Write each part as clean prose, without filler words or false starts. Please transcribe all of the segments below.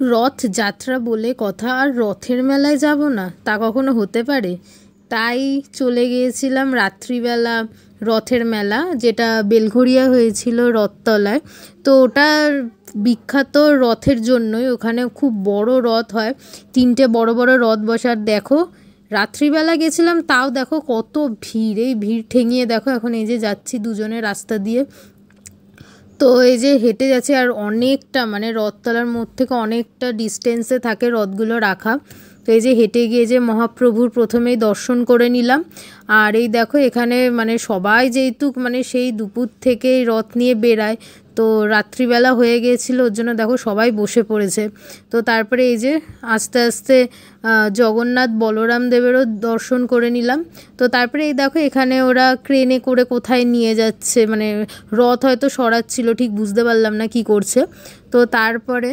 রথযাত্রা বলে কথা, আর রথের মেলায় যাব না তা কখনো হতে পারে? তাই চলে গিয়েছিলাম রাত্রিবেলা রথের মেলা, যেটা বেলঘরিয়া হয়েছিল রথতলায়। তো ওটা বিখ্যাত রথের জন্যই, ওখানে খুব বড় রথ হয়, 3টে বড় বড় রথ বসার। দেখো রাত্রিবেলা গেছিলাম, তাও দেখো কত ভিড়, এই ভিড় ঠেঙিয়ে দেখো এখন এই যে যাচ্ছি দুজনে রাস্তা দিয়ে। তো এই যে হেঁটে যাচ্ছে, আর অনেকটা মানে রথতলার মধ্যে থেকে অনেকটা ডিস্টেন্সে থাকে রথগুলো রাখা। তো এই যে হেঁটে গিয়ে যে মহাপ্রভুর প্রথমেই দর্শন করে নিলাম। আর এই দেখো এখানে মানে সবাই যেহেতু মানে সেই দুপুর থেকেই রথ নিয়ে বেরায়, তো রাত্রিবেলা হয়ে গিয়েছিল, ওর জন্য দেখো সবাই বসে পড়েছে। তো তারপরে এই যে আস্তে আস্তে জগন্নাথ বলরাম দেবেরও দর্শন করে নিলাম। তো তারপরে এই দেখো এখানে ওরা ক্রেনে করে কোথায় নিয়ে যাচ্ছে, মানে রথ হয়তো সরাচ্ছিল, ঠিক বুঝতে পারলাম না কি করছে। তো তারপরে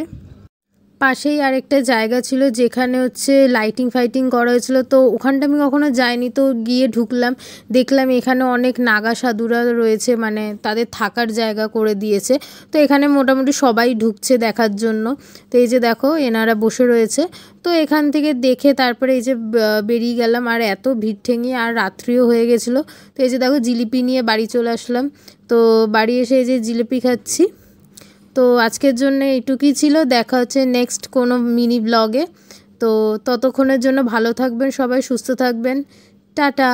পাশেই আরেকটা জায়গা ছিল যেখানে হচ্ছে লাইটিং ফাইটিং করা হয়েছিল, তো ওখানটা আমি কখনো যাইনি। তো গিয়ে ঢুকলাম, দেখলাম এখানে অনেক নাগা সাধুরা রয়েছে, মানে তাদের থাকার জায়গা করে দিয়েছে। তো এখানে মোটামুটি সবাই ঢুকছে দেখার জন্য। তো এই যে দেখো এনারা বসে রয়েছে। তো এখান থেকে দেখে তারপরে এই যে বেরিয়ে গেলাম, আর এত ভিড় ঠেঙিয়ে আর রাত্রিও হয়ে গেছিলো। তো এই যে দেখো জিলিপি নিয়ে বাড়ি চলে আসলাম। তো বাড়ি এসে এই যে জিলিপি খাচ্ছি। তো আজকের জন্য এইটুকুই ছিল, দেখা হচ্ছে নেক্সট কোনো মিনি ব্লগে। তো ততক্ষণের জন্য ভালো থাকবেন সবাই, সুস্থ থাকবেন, টাটা।